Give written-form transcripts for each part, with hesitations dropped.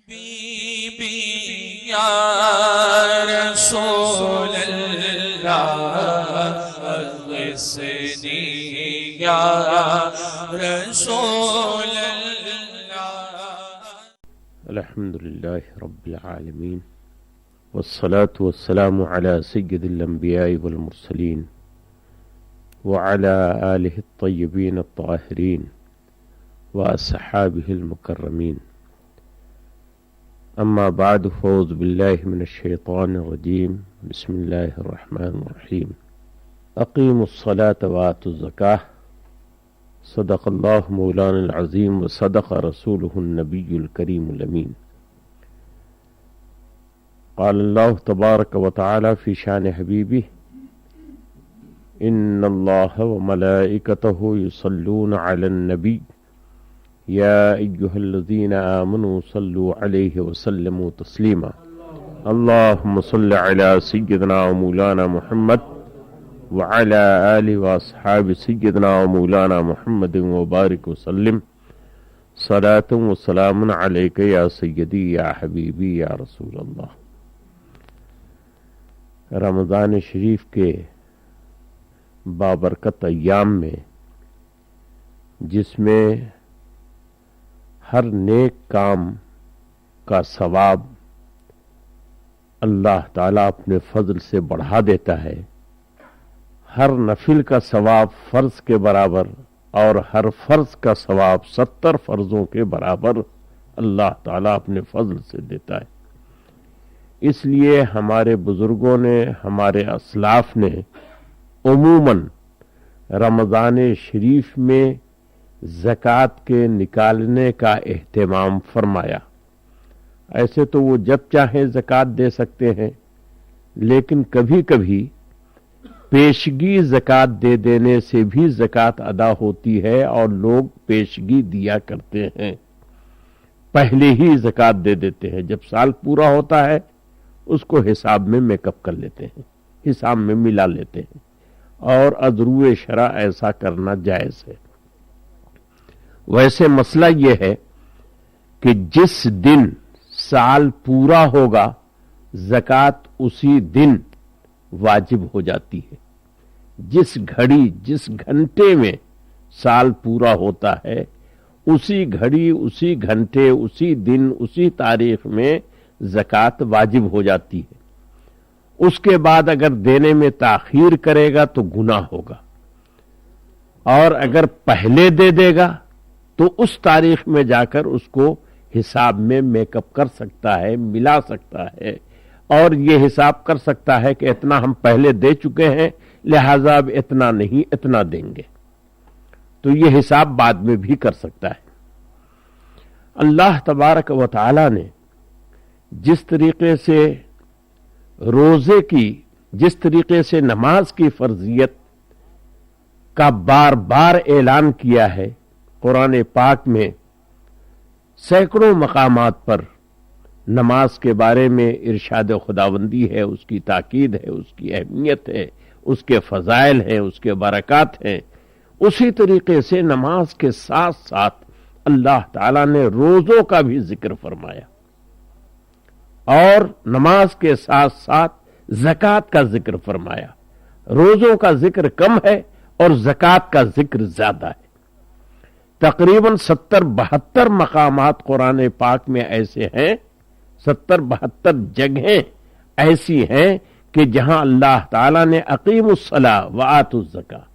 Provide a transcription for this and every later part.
حبیبی یا رسول اللہ اغثنی یا رسول اللہ۔ الحمد للہ رب العالمین والصلاة والسلام على سید الانبیاء والمرسلین وعلى آلہ الطیبین الطاہرین واصحابہ المکرمین، اما بعد فاعوذ باللہ من الشیطان الرجیم، بسم اللہ الرحمن الرحیم۔ اقیموا الصلاة وآتوا الزکاة، صدق اللہ مولانا العظیم وصدق رسولہ النبی الکریم الامین۔ قال اللہ تبارک وتعالی فی شان حبیبہ، ان اللہ وملائکتہ یصلون علی النبی یا ایہا الذین آمنوا صلوا علیہ وسلموا تسلیما۔ اللہم صل علی سیدنا ومولانا محمد وعلی آلہ واصحاب سیدنا ومولانا محمد وبارک وسلم، صلاۃ وسلام علیک یا سیدی یا حبیبی یا رسول اللہ۔ رمضان شریف کے بابرکت ایام میں، جس میں ہر نیک کام کا ثواب اللہ تعالیٰ اپنے فضل سے بڑھا دیتا ہے، ہر نفل کا ثواب فرض کے برابر اور ہر فرض کا ثواب 70 فرضوں کے برابر اللہ تعالیٰ اپنے فضل سے دیتا ہے۔ اس لیے ہمارے بزرگوں نے، ہمارے اسلاف نے عموماً رمضان شریف میں زکوٰۃ کے نکالنے کا اہتمام فرمایا۔ ایسے تو وہ جب چاہیں زکوٰۃ دے سکتے ہیں، لیکن کبھی کبھی پیشگی زکوٰۃ دے دینے سے بھی زکوٰۃ ادا ہوتی ہے، اور لوگ پیشگی دیا کرتے ہیں، پہلے ہی زکوٰۃ دے دیتے ہیں۔ جب سال پورا ہوتا ہے اس کو حساب میں میک اپ کر لیتے ہیں، حساب میں ملا لیتے ہیں، اور ازروع شرع ایسا کرنا جائز ہے۔ ویسے مسئلہ یہ ہے کہ جس دن سال پورا ہوگا زکوٰۃ اسی دن واجب ہو جاتی ہے۔ جس گھڑی، جس گھنٹے میں سال پورا ہوتا ہے، اسی گھڑی، اسی گھنٹے، اسی دن، اسی تاریخ میں زکوٰۃ واجب ہو جاتی ہے۔ اس کے بعد اگر دینے میں تاخیر کرے گا تو گناہ ہوگا، اور اگر پہلے دے دے گا تو اس تاریخ میں جا کر اس کو حساب میں میک اپ کر سکتا ہے، ملا سکتا ہے، اور یہ حساب کر سکتا ہے کہ اتنا ہم پہلے دے چکے ہیں، لہذا اب اتنا نہیں، اتنا دیں گے، تو یہ حساب بعد میں بھی کر سکتا ہے۔ اللہ تبارک و تعالی نے جس طریقے سے روزے کی، جس طریقے سے نماز کی فرضیت کا بار بار اعلان کیا ہے، قرآن پاک میں سینکڑوں مقامات پر نماز کے بارے میں ارشاد خداوندی ہے، اس کی تاکید ہے، اس کی اہمیت ہے، اس کے فضائل ہیں، اس کے برکات ہیں۔ اسی طریقے سے نماز کے ساتھ ساتھ اللہ تعالیٰ نے روزوں کا بھی ذکر فرمایا، اور نماز کے ساتھ ساتھ زکوٰۃ کا ذکر فرمایا۔ روزوں کا ذکر کم ہے اور زکوٰۃ کا ذکر زیادہ ہے۔ تقریباً 70-72 مقامات قرآن پاک میں ایسے ہیں، 70-72 جگہیں ایسی ہیں کہ جہاں اللہ تعالیٰ نے اقیموا الصلاۃ وآتوا الزکاۃ،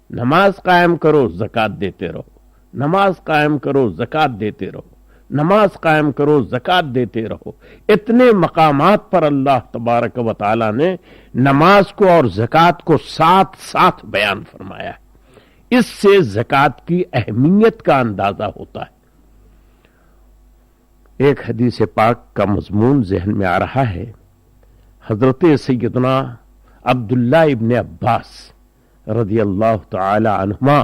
نماز قائم کرو زکوٰۃ دیتے رہو، نماز قائم کرو زکوٰۃ دیتے رہو، نماز قائم کرو زکوٰۃ دیتے رہو۔ اتنے مقامات پر اللہ تبارک و تعالیٰ نے نماز کو اور زکوٰۃ کو ساتھ ساتھ بیان فرمایا ہے۔ اس سے زکوٰۃ کی اہمیت کا اندازہ ہوتا ہے۔ ایک حدیث پاک کا مضمون ذہن میں آ رہا ہے۔ حضرت سیدنا عبداللہ ابن عباس رضی اللہ تعالی عنہما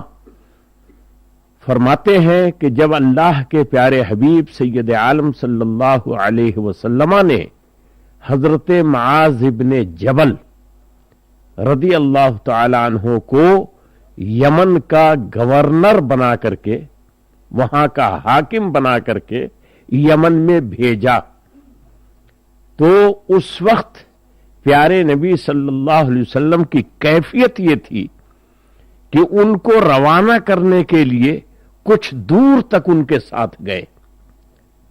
فرماتے ہیں کہ جب اللہ کے پیارے حبیب سید عالم صلی اللہ علیہ وسلم نے حضرت معاذ ابن جبل رضی اللہ تعالی عنہ کو یمن کا گورنر بنا کر کے، وہاں کا حاکم بنا کر کے یمن میں بھیجا تو اس وقت پیارے نبی صلی اللہ علیہ وسلم کی کیفیت یہ تھی کہ ان کو روانہ کرنے کے لیے کچھ دور تک ان کے ساتھ گئے.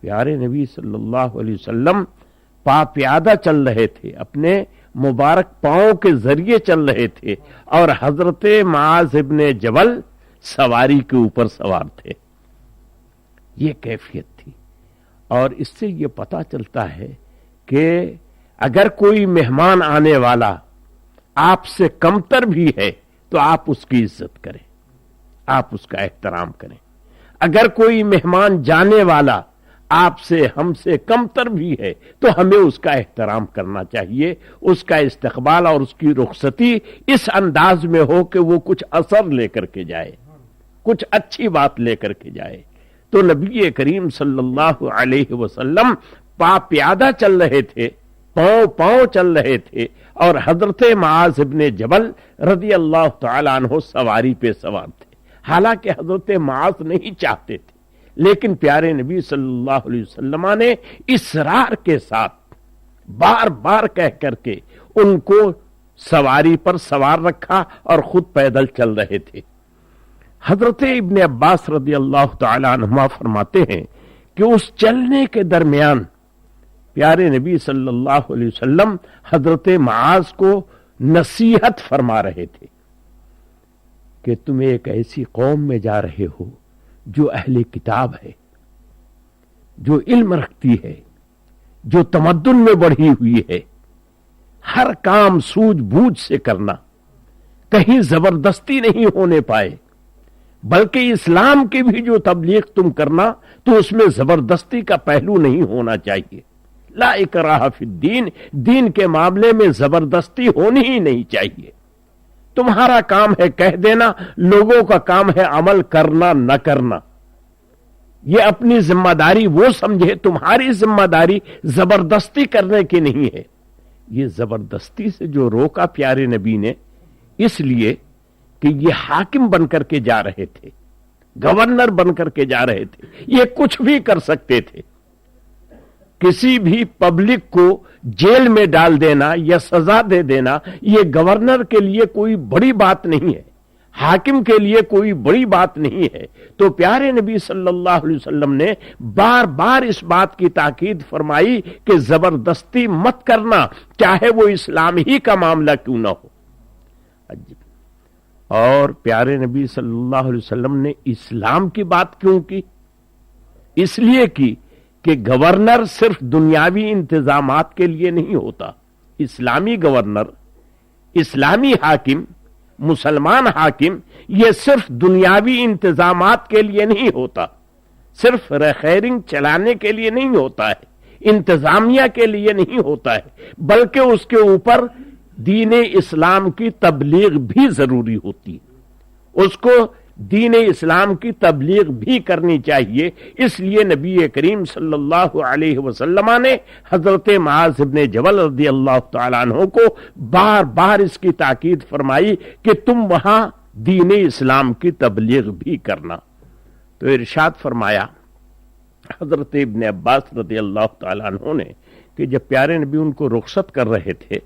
پیارے نبی صلی اللہ علیہ وسلم پا پیادہ چل رہے تھے، اپنے مبارک پاؤں کے ذریعے چل رہے تھے، اور حضرت معاذ ابن جبل سواری کے اوپر سوار تھے. یہ کیفیت تھی. اور اس سے یہ پتا چلتا ہے کہ اگر کوئی مہمان آنے والا آپ سے کمتر بھی ہے تو آپ اس کی عزت کریں، آپ اس کا احترام کریں. اگر کوئی مہمان جانے والا آپ سے ہم سے کمتر بھی ہے تو ہمیں اس کا احترام کرنا چاہیے، اس کا استقبال اور اس کی رخصتی اس انداز میں ہو کہ وہ کچھ اثر لے کر کے جائے، کچھ اچھی بات لے کر کے جائے. تو نبی کریم صلی اللہ علیہ وسلم پا پیادہ چل رہے تھے، پاؤں چل رہے تھے، اور حضرت معاذ ابن جبل رضی اللہ تعالیٰ عنہ سواری پہ سوار تھے. حالانکہ حضرت معاذ نہیں چاہتے تھے، لیکن پیارے نبی صلی اللہ علیہ وسلم نے اصرار کے ساتھ بار بار کہہ کر کے ان کو سواری پر سوار رکھا اور خود پیدل چل رہے تھے. حضرت ابن عباس رضی اللہ تعالیٰ عنہما فرماتے ہیں کہ اس چلنے کے درمیان پیارے نبی صلی اللہ علیہ وسلم حضرت معاذ کو نصیحت فرما رہے تھے کہ تم ایک ایسی قوم میں جا رہے ہو جو اہل کتاب ہے، جو علم رکھتی ہے، جو تمدن میں بڑھی ہوئی ہے. ہر کام سوجھ بوجھ سے کرنا، کہیں زبردستی نہیں ہونے پائے، بلکہ اسلام کی بھی جو تبلیغ تم کرنا تو اس میں زبردستی کا پہلو نہیں ہونا چاہیے. لا اکراہ فی الدین، دین کے معاملے میں زبردستی ہونی ہی نہیں چاہیے. تمہارا کام ہے کہہ دینا، لوگوں کا کام ہے عمل کرنا نہ کرنا. یہ اپنی ذمہ داری وہ سمجھے، تمہاری ذمہ داری زبردستی کرنے کی نہیں ہے. یہ زبردستی سے جو روکا پیارے نبی نے، اس لیے کہ یہ حاکم بن کر کے جا رہے تھے، گورنر بن کر کے جا رہے تھے، یہ کچھ بھی کر سکتے تھے. کسی بھی پبلک کو جیل میں ڈال دینا یا سزا دے دینا یہ گورنر کے لیے کوئی بڑی بات نہیں ہے، حاکم کے لیے کوئی بڑی بات نہیں ہے. تو پیارے نبی صلی اللہ علیہ وسلم نے بار بار اس بات کی تاکید فرمائی کہ زبردستی مت کرنا، چاہے وہ اسلام ہی کا معاملہ کیوں نہ ہو. اور پیارے نبی صلی اللہ علیہ وسلم نے اسلام کی بات کیوں کی؟ اس لیے کی کہ گورنر صرف دنیاوی انتظامات کے لیے نہیں ہوتا. اسلامی گورنر، اسلامی حاکم، مسلمان حاکم یہ صرف دنیاوی انتظامات کے لیے نہیں ہوتا، صرف ریخیرنگ چلانے کے لیے نہیں ہوتا ہے، انتظامیہ کے لیے نہیں ہوتا ہے، بلکہ اس کے اوپر دین اسلام کی تبلیغ بھی ضروری ہوتی ہے. اس کو دین اسلام کی تبلیغ بھی کرنی چاہیے. اس لیے نبی کریم صلی اللہ علیہ وسلم نے حضرت معاذ ابن جبل رضی اللہ تعالیٰ عنہ کو بار بار اس کی تاکید فرمائی کہ تم وہاں دین اسلام کی تبلیغ بھی کرنا. تو ارشاد فرمایا حضرت ابن عباس رضی اللہ تعالیٰ عنہ نے کہ جب پیارے نبی ان کو رخصت کر رہے تھے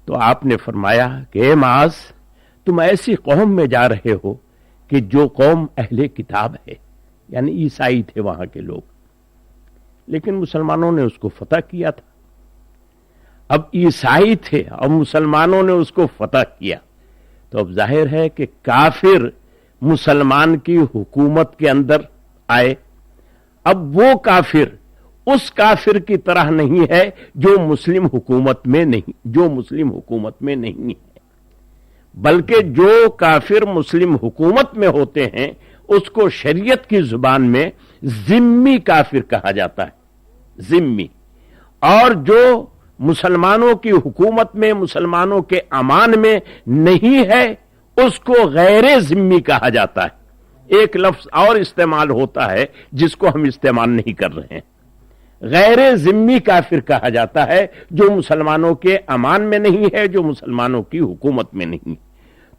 تو آپ نے فرمایا کہ اے معاذ، تم ایسی قوم میں جا رہے ہو کہ جو قوم اہل کتاب ہے، یعنی عیسائی تھے وہاں کے لوگ، لیکن مسلمانوں نے اس کو فتح کیا تھا. اب عیسائی تھے اور مسلمانوں نے اس کو فتح کیا تو اب ظاہر ہے کہ کافر مسلمان کی حکومت کے اندر آئے. اب وہ کافر اس کافر کی طرح نہیں ہے جو مسلم حکومت میں نہیں ہے، بلکہ جو کافر مسلم حکومت میں ہوتے ہیں اس کو شریعت کی زبان میں ذمی کافر کہا جاتا ہے، ذمی. اور جو مسلمانوں کی حکومت میں، مسلمانوں کے امان میں نہیں ہے اس کو غیر ذمی کہا جاتا ہے. ایک لفظ اور استعمال ہوتا ہے جس کو ہم استعمال نہیں کر رہے ہیں. غیر ذمی کافر کہا جاتا ہے جو مسلمانوں کے امان میں نہیں ہے، جو مسلمانوں کی حکومت میں نہیں.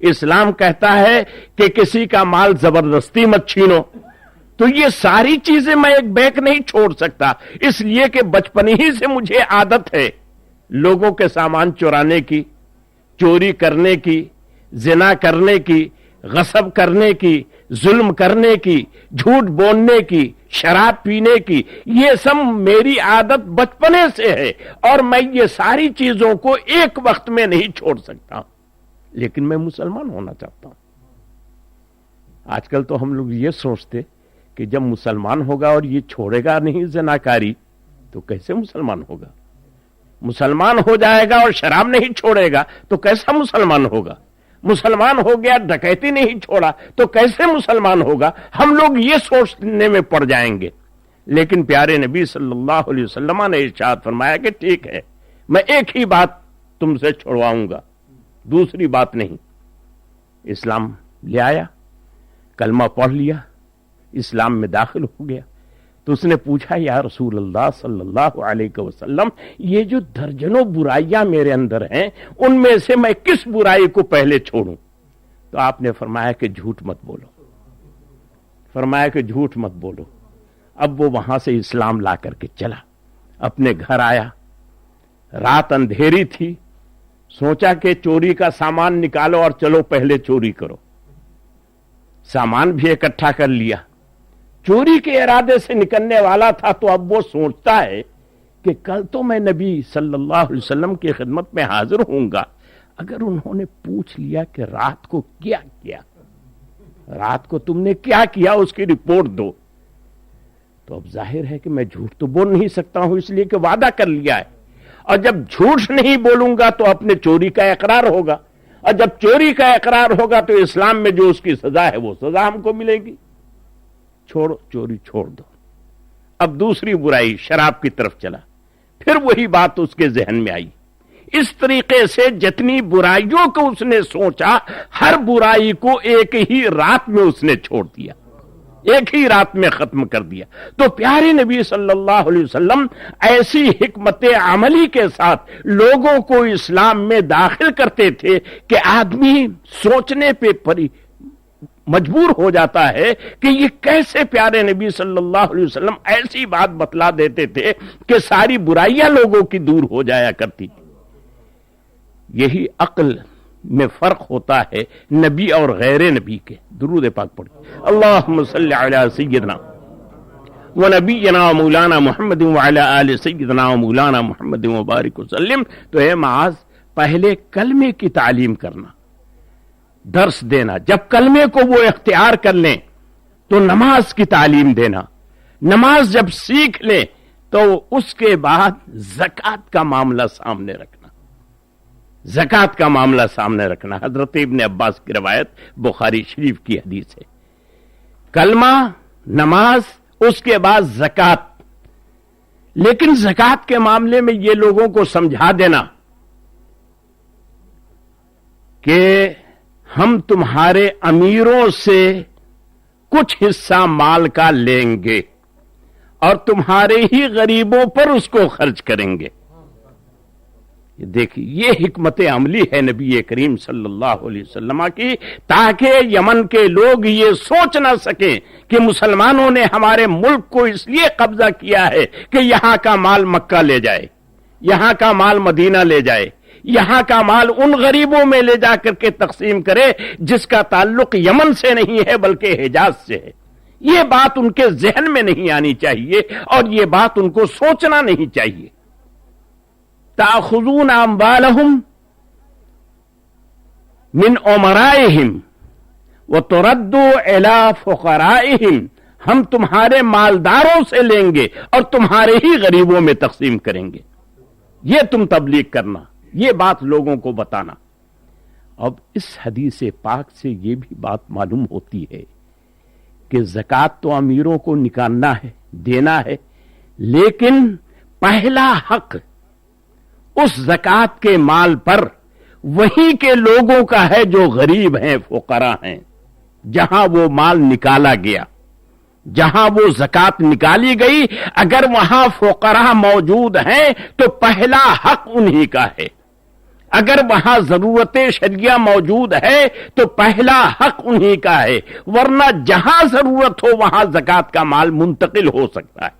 اسلام کہتا ہے کہ کسی کا مال زبردستی مت چھینو. تو یہ ساری چیزیں میں ایک بیک نہیں چھوڑ سکتا، اس لیے کہ بچپن ہی سے مجھے عادت ہے لوگوں کے سامان چرانے کی، چوری کرنے کی، زنا کرنے کی، غصب کرنے کی، ظلم کرنے کی، جھوٹ بولنے کی، شراب پینے کی. یہ سب میری عادت بچپنے سے ہے اور میں یہ ساری چیزوں کو ایک وقت میں نہیں چھوڑ سکتا، لیکن میں مسلمان ہونا چاہتا ہوں. آج کل تو ہم لوگ یہ سوچتے کہ جب مسلمان ہوگا اور یہ چھوڑے گا نہیں زناکاری تو کیسے مسلمان ہوگا؟ مسلمان ہو جائے گا اور شراب نہیں چھوڑے گا تو کیسا مسلمان ہوگا؟ مسلمان ہو گیا ڈکیتی نہیں چھوڑا تو کیسے مسلمان ہوگا؟ ہم لوگ یہ سوچنے میں پڑ جائیں گے. لیکن پیارے نبی صلی اللہ علیہ وسلم نے ارشاد فرمایا کہ ٹھیک ہے، میں ایک ہی بات تم سے چھڑواؤں گا، دوسری بات نہیں. اسلام لے آیا، کلمہ پڑھ لیا، اسلام میں داخل ہو گیا. تو اس نے پوچھا یا رسول اللہ صلی اللہ علیہ وسلم، یہ جو درجنوں برائیاں میرے اندر ہیں ان میں سے میں کس برائی کو پہلے چھوڑوں؟ تو آپ نے فرمایا کہ جھوٹ مت بولو، فرمایا کہ جھوٹ مت بولو. اب وہ وہاں سے اسلام لا کر کے چلا، اپنے گھر آیا، رات اندھیری تھی، سوچا کہ چوری کا سامان نکالو اور چلو پہلے چوری کرو. سامان بھی اکٹھا کر لیا، چوری کے ارادے سے نکلنے والا تھا. تو اب وہ سوچتا ہے کہ کل تو میں نبی صلی اللہ علیہ وسلم کی خدمت میں حاضر ہوں گا، اگر انہوں نے پوچھ لیا کہ رات کو کیا کیا، رات کو تم نے کیا کیا، اس کی رپورٹ دو. تو اب ظاہر ہے کہ میں جھوٹ تو بول نہیں سکتا ہوں، اس لیے کہ وعدہ کر لیا ہے، اور جب جھوٹ نہیں بولوں گا تو اپنے چوری کا اقرار ہوگا، اور جب چوری کا اقرار ہوگا تو اسلام میں جو اس کی سزا ہے وہ سزا ہم کو ملے گی. چھوڑو، چوری چھوڑ دو. اب دوسری برائی شراب کی طرف چلا، پھر وہی بات اس کے ذہن میں آئی. اس طریقے سے جتنی برائیوں کو اس نے سوچا، ہر برائی کو ایک ہی رات میں اس نے چھوڑ دیا، ایک ہی رات میں ختم کر دیا. تو پیارے نبی صلی اللہ علیہ وسلم ایسی حکمت عملی کے ساتھ لوگوں کو اسلام میں داخل کرتے تھے کہ آدمی سوچنے پہ مجبور ہو جاتا ہے کہ یہ کیسے پیارے نبی صلی اللہ علیہ وسلم ایسی بات بتلا دیتے تھے کہ ساری برائیاں لوگوں کی دور ہو جایا کرتی تھی. یہی عقل میں فرق ہوتا ہے نبی اور غیر نبی کے. درود پاک پڑھیں. اللہم صلی علی سیدنا و نبینا مولانا محمد وعلی آل سیدنا و مولانا محمد وبارک وسلم. تو اے معاذ، پہلے کلمے کی تعلیم کرنا، درس دینا. جب کلمے کو وہ اختیار کر لیں تو نماز کی تعلیم دینا. نماز جب سیکھ لیں تو اس کے بعد زکوٰۃ کا معاملہ سامنے رکھنا، زکوٰۃ کا معاملہ سامنے رکھنا. حضرت ابن عباس کی روایت بخاری شریف کی حدیث ہے. کلمہ، نماز، اس کے بعد زکوٰۃ. لیکن زکوٰۃ کے معاملے میں یہ لوگوں کو سمجھا دینا کہ ہم تمہارے امیروں سے کچھ حصہ مال کا لیں گے اور تمہارے ہی غریبوں پر اس کو خرچ کریں گے. دیکھیے، یہ حکمت عملی ہے نبی کریم صلی اللہ علیہ وسلم کی، تاکہ یمن کے لوگ یہ سوچ نہ سکیں کہ مسلمانوں نے ہمارے ملک کو اس لیے قبضہ کیا ہے کہ یہاں کا مال مکہ لے جائے، یہاں کا مال مدینہ لے جائے، یہاں کا مال ان غریبوں میں لے جا کر کے تقسیم کرے جس کا تعلق یمن سے نہیں ہے بلکہ حجاز سے ہے. یہ بات ان کے ذہن میں نہیں آنی چاہیے اور یہ بات ان کو سوچنا نہیں چاہیے. تأخذون اموالهم من امرائهم وتردوا الى فقرائهم. ہم تمہارے مالداروں سے لیں گے اور تمہارے ہی غریبوں میں تقسیم کریں گے. یہ تم تبلیغ کرنا، یہ بات لوگوں کو بتانا. اب اس حدیث پاک سے یہ بھی بات معلوم ہوتی ہے کہ زکوٰۃ تو امیروں کو نکالنا ہے، دینا ہے، لیکن پہلا حق اس زکوٰۃ کے مال پر وہیں کے لوگوں کا ہے جو غریب ہیں، فقراء ہیں. جہاں وہ مال نکالا گیا، جہاں وہ زکوٰۃ نکالی گئی، اگر وہاں فقراء موجود ہیں تو پہلا حق انہی کا ہے. اگر وہاں ضرورت شرعیہ موجود ہے تو پہلا حق انہی کا ہے، ورنہ جہاں ضرورت ہو وہاں زکوٰۃ کا مال منتقل ہو سکتا ہے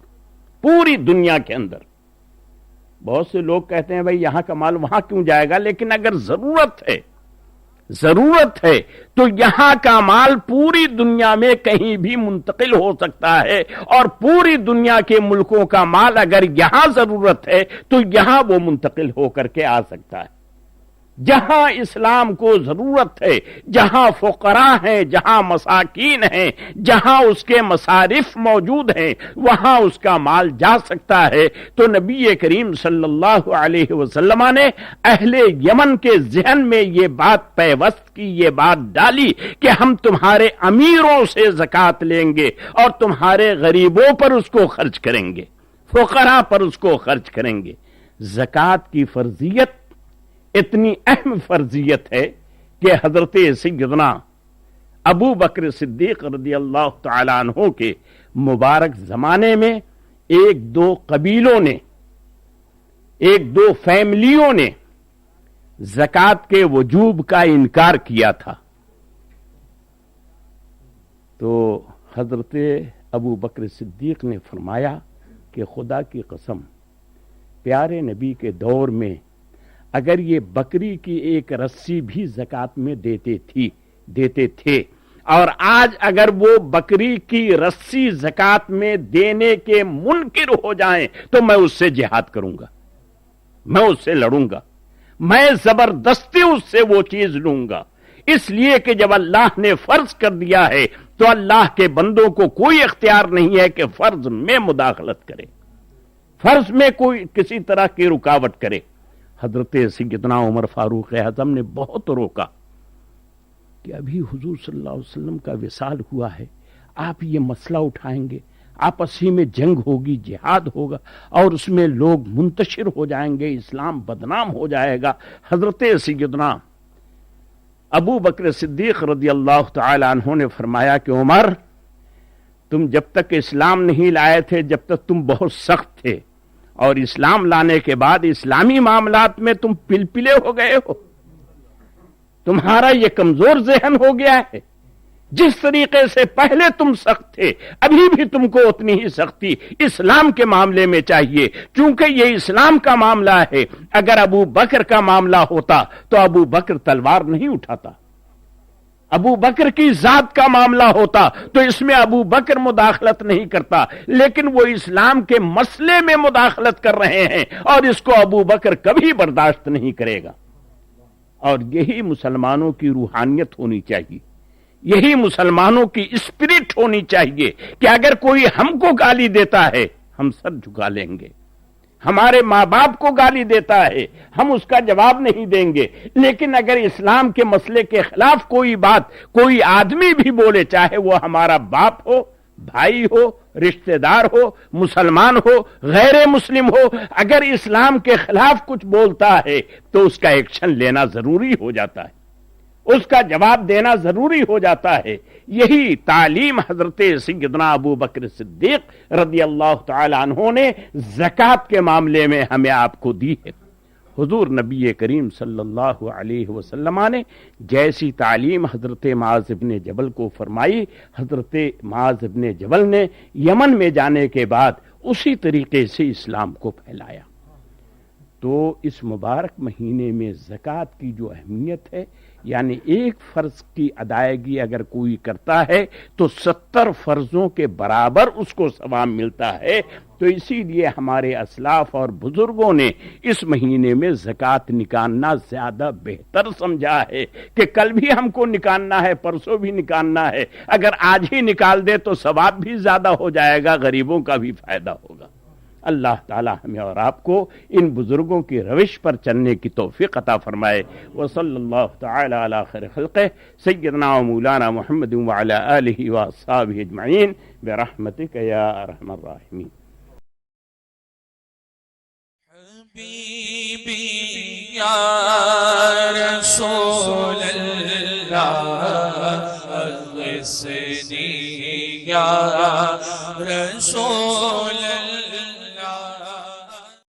پوری دنیا کے اندر۔ بہت سے لوگ کہتے ہیں بھائی یہاں کا مال وہاں کیوں جائے گا، لیکن اگر ضرورت ہے تو یہاں کا مال پوری دنیا میں کہیں بھی منتقل ہو سکتا ہے، اور پوری دنیا کے ملکوں کا مال اگر یہاں ضرورت ہے تو یہاں وہ منتقل ہو کر کے آ سکتا ہے۔ جہاں اسلام کو ضرورت ہے، جہاں فقراء ہیں، جہاں مساکین ہیں، جہاں اس کے مصارف موجود ہیں، وہاں اس کا مال جا سکتا ہے۔ تو نبی کریم صلی اللہ علیہ وسلم نے اہل یمن کے ذہن میں یہ بات پیوست کی، یہ بات ڈالی کہ ہم تمہارے امیروں سے زکوٰۃ لیں گے اور تمہارے غریبوں پر اس کو خرچ کریں گے، فقراء پر اس کو خرچ کریں گے۔ زکوٰۃ کی فرضیت اتنی اہم فرضیت ہے کہ حضرت سیدنا ابو بکر صدیق رضی اللہ تعالی عنہ کے مبارک زمانے میں ایک دو قبیلوں نے، ایک دو فیملیوں نے زکوٰۃ کے وجوب کا انکار کیا تھا، تو حضرت ابو بکر صدیق نے فرمایا کہ خدا کی قسم، پیارے نبی کے دور میں اگر یہ بکری کی ایک رسی بھی زکوٰۃ میں دیتے تھے، اور آج اگر وہ بکری کی رسی زکوٰۃ میں دینے کے منکر ہو جائیں تو میں اس سے جہاد کروں گا، میں اس سے لڑوں گا، میں زبردستی اس سے وہ چیز لوں گا، اس لیے کہ جب اللہ نے فرض کر دیا ہے تو اللہ کے بندوں کو کوئی اختیار نہیں ہے کہ فرض میں مداخلت کرے، فرض میں کوئی کسی طرح کی رکاوٹ کرے۔ حضرت سیدنا عمر فاروق اعظم نے بہت روکا کہ ابھی حضور صلی اللہ علیہ وسلم کا وصال ہوا ہے، آپ یہ مسئلہ اٹھائیں گے، آپسی میں جنگ ہوگی، جہاد ہوگا، اور اس میں لوگ منتشر ہو جائیں گے، اسلام بدنام ہو جائے گا۔ حضرت سیدنا ابو بکر صدیق رضی اللہ تعالی عنہ نے فرمایا کہ عمر، تم جب تک اسلام نہیں لائے تھے جب تک تم بہت سخت تھے، اور اسلام لانے کے بعد اسلامی معاملات میں تم پلپلے ہو گئے ہو، تمہارا یہ کمزور ذہن ہو گیا ہے، جس طریقے سے پہلے تم سخت تھے ابھی بھی تم کو اتنی ہی سختی اسلام کے معاملے میں چاہیے، کیونکہ یہ اسلام کا معاملہ ہے۔ اگر ابو بکر کا معاملہ ہوتا تو ابو بکر تلوار نہیں اٹھاتا، ابو بکر کی ذات کا معاملہ ہوتا تو اس میں ابو بکر مداخلت نہیں کرتا، لیکن وہ اسلام کے مسئلے میں مداخلت کر رہے ہیں اور اس کو ابو بکر کبھی برداشت نہیں کرے گا۔ اور یہی مسلمانوں کی روحانیت ہونی چاہیے، یہی مسلمانوں کی اسپرٹ ہونی چاہیے کہ اگر کوئی ہم کو گالی دیتا ہے ہم سر جھکا لیں گے، ہمارے ماں باپ کو گالی دیتا ہے ہم اس کا جواب نہیں دیں گے، لیکن اگر اسلام کے مسئلے کے خلاف کوئی بات کوئی آدمی بھی بولے، چاہے وہ ہمارا باپ ہو، بھائی ہو، رشتہ دار ہو، مسلمان ہو، غیر مسلم ہو، اگر اسلام کے خلاف کچھ بولتا ہے تو اس کا ایکشن لینا ضروری ہو جاتا ہے، اس کا جواب دینا ضروری ہو جاتا ہے۔ یہی تعلیم حضرت سیدنا ابو بکر صدیق رضی اللہ تعالی عنہ نے زکوٰۃ کے معاملے میں ہمیں آپ کو دی ہے۔ حضور نبی کریم صلی اللہ علیہ وسلم نے جیسی تعلیم حضرت معاذ بن جبل کو فرمائی، حضرت معاذ بن جبل نے یمن میں جانے کے بعد اسی طریقے سے اسلام کو پھیلایا۔ تو اس مبارک مہینے میں زکوٰۃ کی جو اہمیت ہے، یعنی ایک فرض کی ادائیگی اگر کوئی کرتا ہے تو 70 فرضوں کے برابر اس کو ثواب ملتا ہے۔ تو اسی لیے ہمارے اسلاف اور بزرگوں نے اس مہینے میں زکوٰۃ نکالنا زیادہ بہتر سمجھا ہے کہ کل بھی ہم کو نکالنا ہے، پرسوں بھی نکالنا ہے، اگر آج ہی نکال دے تو ثواب بھی زیادہ ہو جائے گا، غریبوں کا بھی فائدہ ہوگا۔ اللہ تعالی ہمیں اور آپ کو ان بزرگوں کی روش پر چلنے کی توفیق عطا فرمائے۔ وصلی اللہ تعالی علی خیر خلقہ سیدنا و مولانا محمد وعلی آلہ واصحابہ اجمعین برحمتک یا ارحم الراحمین۔ حبیبی یا